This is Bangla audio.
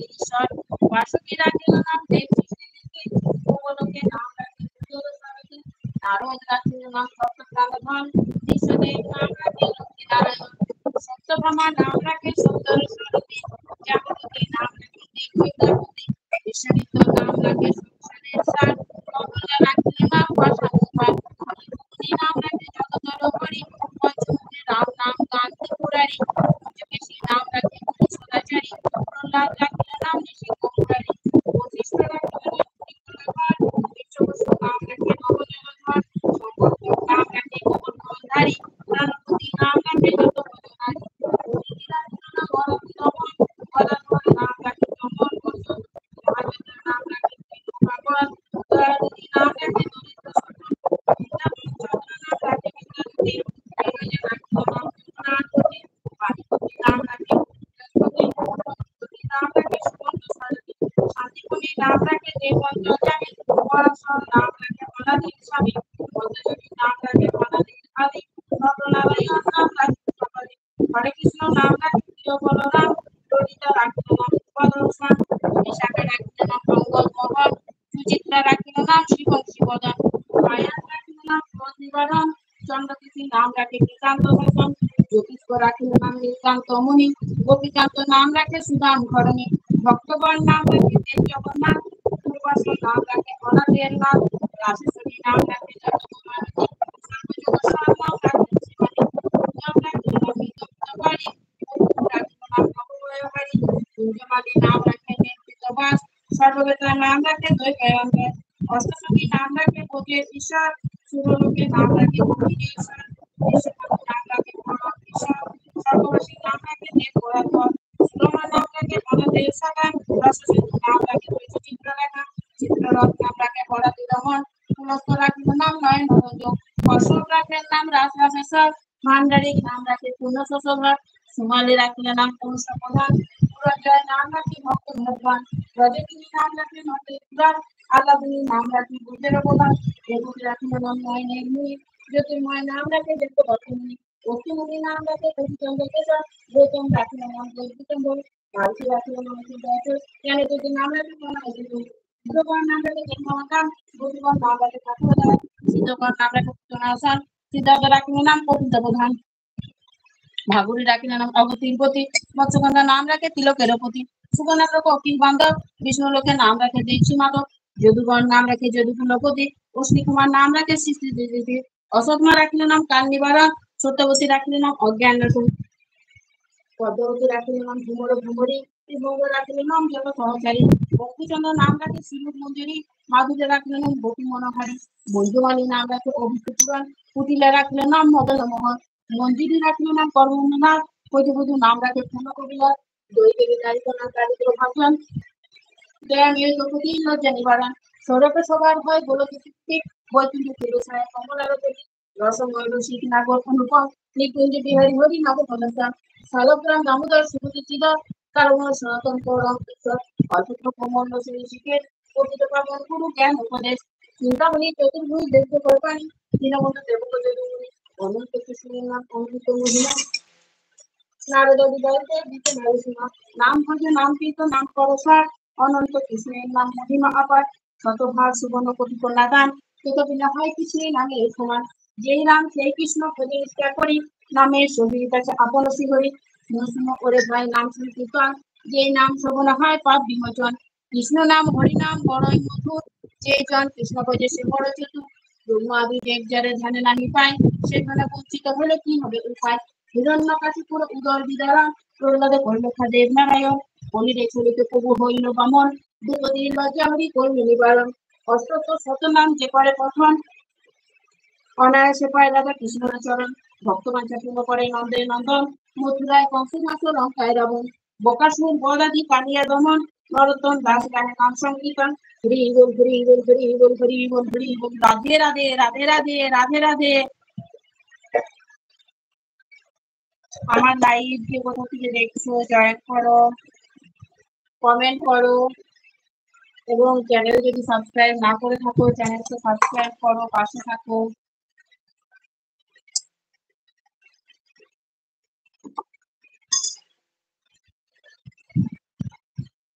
ঈশ্বর। বাসুকি রাখিল নাম দেব সৃষ্টি গোবলকে নাম রাখি নারদ রাখিল নাম সপ্তপ্রাণধন বিশ্বদেব নাম রাখে লক্ষ্মী নারায়ণ সত্যভামা নাম রাখে সুন্দর সরস্বতী জাগরতী নাম রাখে দেবী বিশ্বমিত্র নাম রাখে সংসারের সার কমলা রাখিল নাম ভাষানুসার হরিভূতি নাম রাখে জগতর হরি পঞ্চমুখী রাম নাম গান ত্রিপুরারি পঞ্চকেশী নাম রাখে মুনি সদাচারী প্রহ্লাদ রাখিল নাম ঋষিকুমারী বশিষ্ঠ রাখিল নাম ত্রিকুলাধর বিশ্ববসু নাম রাখে নবজলধর সম্পর্ক নাম রাখে গোবর্ধনধারী প্রাণপতি নাম রাখে যতপদধারী অতিথি রাখিল নাম অরবিন্দমন গদাধর নাম রাখে কমল বসন মহাবীর নাম রাখে কৃষ্ণভাগবত দয়ানিধি নাম রাখে দরিদ্র শোষণ বৃন্দাবন চন্দ্র নাম রাখে বিদ্যাপতি বিরজা রাখিল নাম ত্রিপুরাপতি পানিপতি নাম রাখে বৃহস্পতি বনস্পতি নাম রাখে সুবর্ণ সারথি শান্তিপুরী নাম রাখে দেবন্ত জামি পরাশর নাম রাখে অনাদির স্বামী পদ্মজনী নাম রাখে অনাদির আদি নরনারায়ণ নাম রাখে কপালি হরে কৃষ্ণ নাম রাখে প্রিয় বলরাম ললিতা রাখিল নাম সুভদ্রস্বাম বিশাখা রাখিল নাম মঙ্গল মোহন সুচিত্রা রাখিল নাম শিবং শিবদান আয়ান রাখিল নাম ক্রোধ নিবারণ চন্দ্রকেশী নাম রাখে কৃতান্ত শাসন জ্যোতিষ্ক রাখিল নাম নীলকান্ত মুনি গোপীকান্ত নাম রাখে সুদাম ঘরণী ভক্তগণ নাম রাখে দেব জগন্নাথ পূর্বাশ্র নাম রাখে অনাথের নাথ রাজেশ্বরী নাম রাখে জগৎমানতী সর্বযোগেশ্বর নাম রাখে শিবানী নাম রাখিল নাম বিদগ্ধকারী রাখিল নাম অপবয়কারী কুঞ্জমালী নাম রাখে নির্বৃতবাস সর্ববেতা নাম রাখে দৈবায়ন অষ্টসখী নাম রাখে ভোগের ঈশ্বর সুরলোকে নাম রাখে ভূমিরেশ্বর বিশ্বপতি নাম রাখে পরম ঈশ্বর স্বর্গবাসী নাম রাখে দেব গোড়াধর সুরমা নাম রাখে বনদেব সাগান রসসেতু নাম রাখে চিত্রলেখা চিত্ররথ নাম রাখে বরাদি রমন পুলস্ত রাখিল নাম নয়ন রঞ্জন অশোক রাখেন নাম রাজরাজেশ্বর ভান্ডারিক নাম রাখে পূর্ণ শোষধর সুমালি রাখিল নাম পুরুষ প্রধান পুরঞ্জয় নাম রাখে ভক্ত ভগবান রজকিনী নাম রাখে নটেশ্বর আল্লাদিনী নাম রাখে বুদ্ধের প্রধান দেবী রাখিল নাম নয়নের মুনি জ্যোতির্ময় নাম রাখে দেব বর্তমণি অক্তিমুনি নাম রাখে কবিচন্দ্র কেশর গৌতম রাখিল নাম গৌতম ভারতী রাখিল নাম জ্ঞানে যদি নাম রাখে বুদ্ধগণ নাম রাখে জন্মকাম বুদ্ধগণ নাম রাখে ঠাকুরদার সিদ্ধগণ নাম রাখে পুতনাশান সিদ্ধার্থ রাখিল নাম কপিল প্রধান ভাগুরী রাখিল নাম অগতির পতি মৎস্যগন্ধা নাম রাখে তিলকের পতি সুগণা লোক অকিল বান্ধব বিষ্ণু লোকের নাম রাখে দেশী মাধব যদুগণ নাম রাখে যদুকুলপতি অশ্নি কুমার নাম রাখে সৃষ্টি দিদি অসৎমা রাখিল নাম কাল নিবারণ সত্যবতী রাখিল নাম অজ্ঞান রকম পদ্মবতী রাখিল নাম ভ্রমর ভ্রমরী ভঙ্গ রাখিল নাম জল সহচারী বঙ্কিচন্দ্র নাম রাখে শিলুক মঞ্জুরি মাধুর্য রাখিল নাম গোপী মনোহারী বন্ধুমালী নাম রাখে অভিজ্ঞ পুরাণ পুতিলা রাখিল নাম মদন মোহন মঞ্জুরি রাখিল নাম কর্মনাথ কৈতবধূ নাম রাখে পূর্ণ কবিলাস দৈদেবী দারিদ্র নাম দারিদ্র ভাষণ দয়াময় দ্রৌপদী লজ্জা নিবারণ সৌরভে সবার হয় গোলকে কৃত্তিক বৈকুণ্ঠ তিরুছায় কমলারতি রসময় রসিক নাগর অনুপম নিকুঞ্জ বিহারী হরি নাগর পদস্থান শালগ্রাম দামোদর সুভূতি চিদর কারণ সনাতন পরম ঈশ্বর অল্প কোমল ঋষিকেশ প্রকৃত পাবন গুরু জ্ঞান উপদেশ চিন্তামণি চতুর্ভুজ দেব্য কল্পাণী দীনবন্ধু দেবক যদুমণি অনন্ত কৃষ্ণের নাম অমৃত মহিমা নারদ বিদয়তে দিতে নারীসীমা নাম ভজে নাম কীর্ত নাম করসার অনন্ত কৃষ্ণের নাম মহিমা আপার শতভার সুবর্ণ কোটি কন্যা দান তথাপি না হয় কৃষ্ণের নামে সমান যেই রাম সেই কৃষ্ণ ভজে নিষ্ঠা করি নামের শরীর কাছে আপন শিহরি নরসিংহ করে ভাই নাম সংকীর্তন যেই নাম শ্রবণ হয় পাপ বিমোচন কৃষ্ণ নাম হরি নাম বড়ই মধুর যেই জন কৃষ্ণ ভজে সে বড় চতুর ব্রহ্মাদি দেব যারে ধ্যানে নামি পায় সেখানে বঞ্চিত হলে কি হবে উপায় হিরণ্যকাশিপুর উদর বিদারণ প্রহ্লাদে কর্মখা দেব নারায়ণ অনিরে চলিতে প্রভু হইল বামন দ্রৌপদীর লজ্জা হরি করল নিবারণ অষ্টত শতনাম যে করে পঠন অনায়াসে পায় রাজা কৃষ্ণের চরণ ভক্তবাঞ্ছা পূর্ণ করে নন্দের নন্দন মথুরায় কংসনাথ লঙ্কায় রাবণ বকাসুর বদাদি কালিয়া দমন নরোত্তম দাস গানে নাম সংকীর্তন হরি বল হরি বল হরি বল হরি বল হরি বল রাধে রাধে রাধে রাধে রাধে রাধে। আমার লাইভ কে কোথা থেকে দেখছো জয়েন করো, কমেন্ট করো এবং চ্যানেল যদি সাবস্ক্রাইব না করে থাকো চ্যানেলকে সাবস্ক্রাইব করো, পাশে থাকো।